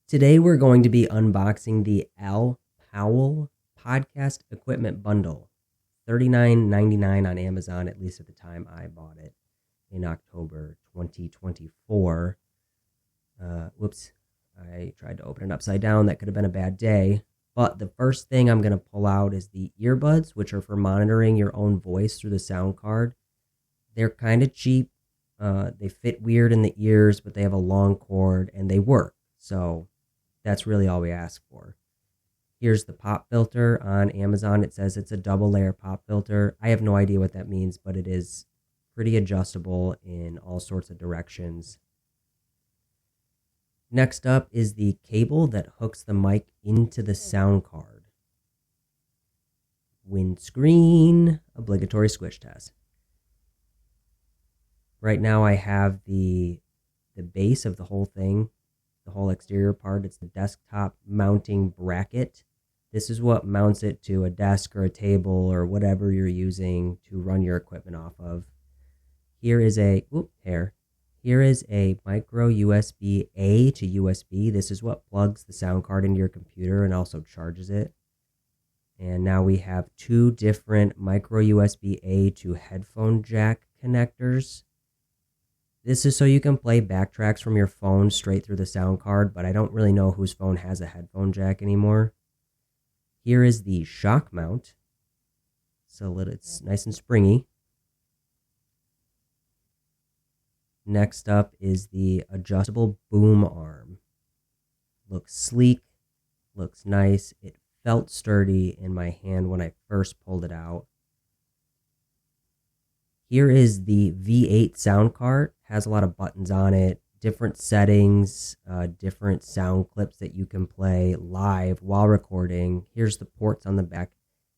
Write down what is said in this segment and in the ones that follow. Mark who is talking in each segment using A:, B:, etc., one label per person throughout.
A: Today we're going to be unboxing the ALPOWL podcast equipment bundle. $39.99 on Amazon, at least at the time I bought it in October 2024. Whoops, I tried to open it upside down. That could have been a bad day. But the first thing I'm going to pull out is the earbuds, which are for monitoring your own voice through the sound card. They're kind of cheap. They fit weird in the ears, but they have a long cord and they work. So that's really all we ask for. Here's the pop filter on Amazon. It says it's a double layer pop filter. I have no idea what that means, but it is pretty adjustable in all sorts of directions. Next up is the cable that hooks the mic into the sound card. Windscreen, obligatory switch test. Right now I have the base of the whole thing, the whole exterior part. It's the desktop mounting bracket. This is what mounts it to a desk or a table or whatever you're using to run your equipment off of. Here is a micro USB A to USB. This is what plugs the sound card into your computer and also charges it. And now we have two different micro USB A to headphone jack connectors. This is so you can play backtracks from your phone straight through the sound card, but I don't really know whose phone has a headphone jack anymore. Here is the shock mount. So it's nice and springy. Next up is the adjustable boom arm. Looks sleek, looks nice. It felt sturdy in my hand when I first pulled it out. Here is the V8 sound card. Has a lot of buttons on it, different settings, different sound clips that you can play live while recording. Here's the ports on the back.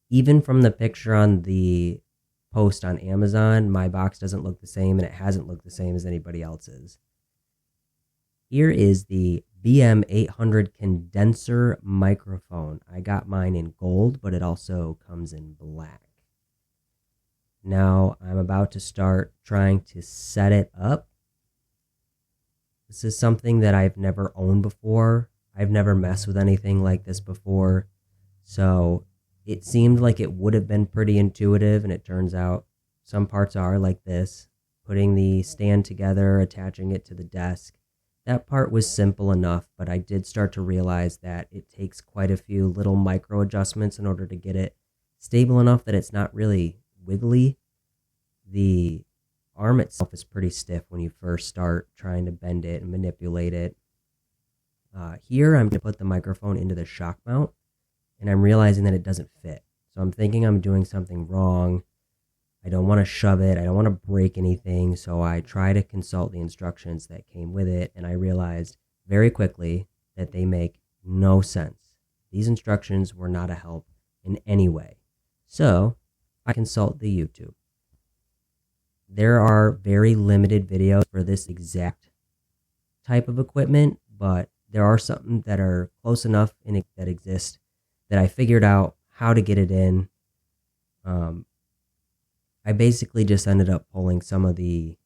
A: Even from the picture on the post on Amazon, my box doesn't look the same, and it hasn't looked the same as anybody else's. Here is the BM800 condenser microphone. I got mine in gold, but it also comes in black. Now I'm about to start trying to set it up. This is something that I've never owned before. I've never messed with anything like this before. So it seemed like it would have been pretty intuitive, and it turns out some parts are like this. Putting the stand together, attaching it to the desk. That part was simple enough, but I did start to realize that it takes quite a few little micro adjustments in order to get it stable enough that it's not really wiggly. The arm itself is pretty stiff when you first start trying to bend it and manipulate it. Here I'm going to put the microphone into the shock mount, and I'm realizing that it doesn't fit. So I'm thinking I'm doing something wrong. I don't want to shove it. I don't want to break anything. So I try to consult the instructions that came with it, and I realized very quickly that they make no sense. These instructions were not a help in any way. So I consult the YouTube. There are very limited videos for this exact type of equipment, but there are some that are close enough that exist that I figured out how to get it in. I basically just ended up pulling some of the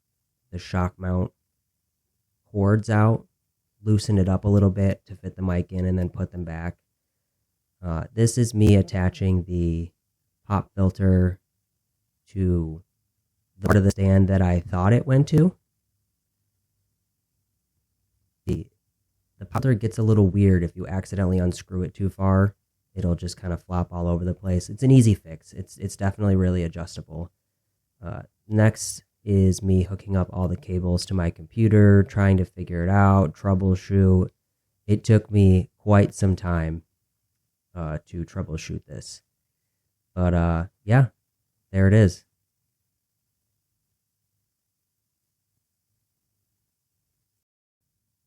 A: shock mount cords out, loosen it up a little bit to fit the mic in, and then put them back. This is me attaching the pop filter to the part of the stand that I thought it went to. The pop filter gets a little weird if you accidentally unscrew it too far. It'll just kind of flop all over the place. It's an easy fix. It's definitely really adjustable. Next is me hooking up all the cables to my computer, trying to figure it out, troubleshoot. It took me quite some time to troubleshoot this. But yeah, there it is.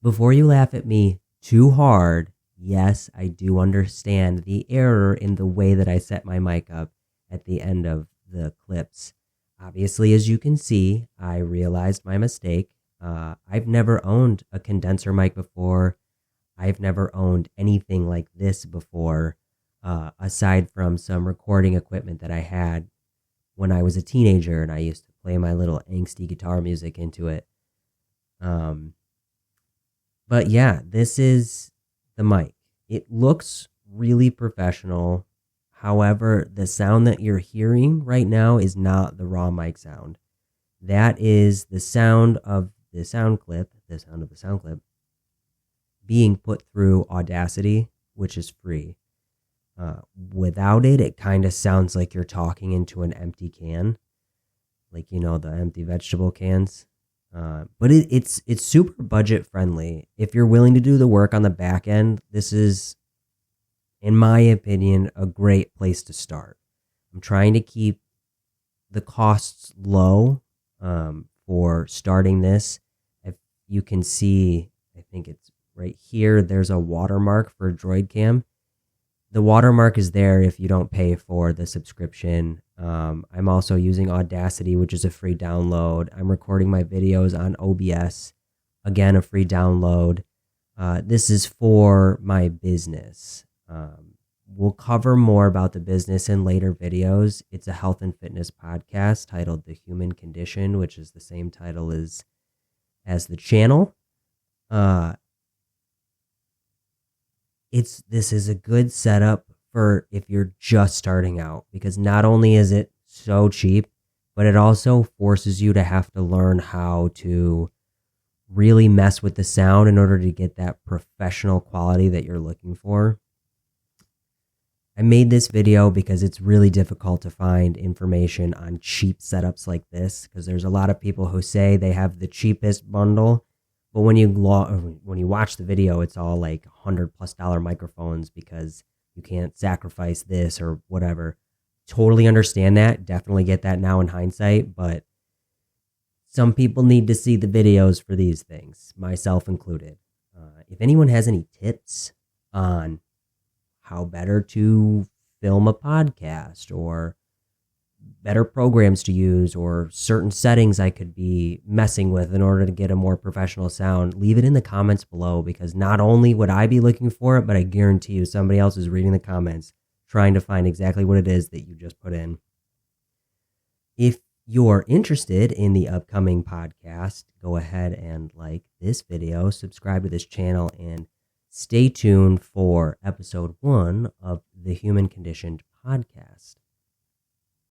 A: Before you laugh at me too hard, yes, I do understand the error in the way that I set my mic up at the end of the clips. Obviously, as you can see, I realized my mistake. I've never owned a condenser mic before. I've never owned anything like this before, aside from some recording equipment that I had when I was a teenager and I used to play my little angsty guitar music into it. But yeah, this is the mic. It looks really professional. However, the sound that you're hearing right now is not the raw mic sound. That is the sound of the sound clip, being put through Audacity, which is free. Without it, it kind of sounds like you're talking into an empty can, like, you know, the empty vegetable cans. But it's super budget friendly. If you're willing to do the work on the back end, this is, in my opinion, a great place to start. I'm trying to keep the costs low for starting this. If you can see, I think it's right here, there's a watermark for Droid Cam. The watermark is there if you don't pay for the subscription. I'm also using Audacity, which is a free download. I'm recording my videos on OBS, again, a free download. This is for my business. We'll cover more about the business in later videos. It's a health and fitness podcast titled The Human Condition, which is the same title as the channel. This is a good setup for if you're just starting out, because not only is it so cheap, but it also forces you to have to learn how to really mess with the sound in order to get that professional quality that you're looking for. I made this video because it's really difficult to find information on cheap setups like this, because there's a lot of people who say they have the cheapest bundle, but when you watch the video, it's all like $100+ microphones because you can't sacrifice this or whatever. Totally understand that. Definitely get that now in hindsight, but some people need to see the videos for these things, myself included. If anyone has any tips on how better to film a podcast, or better programs to use, or certain settings I could be messing with in order to get a more professional sound, leave it in the comments below, because not only would I be looking for it, but I guarantee you somebody else is reading the comments trying to find exactly what it is that you just put in. If you're interested in the upcoming podcast, go ahead and like this video, subscribe to this channel, and stay tuned for episode 1 of the Human Conditioned podcast.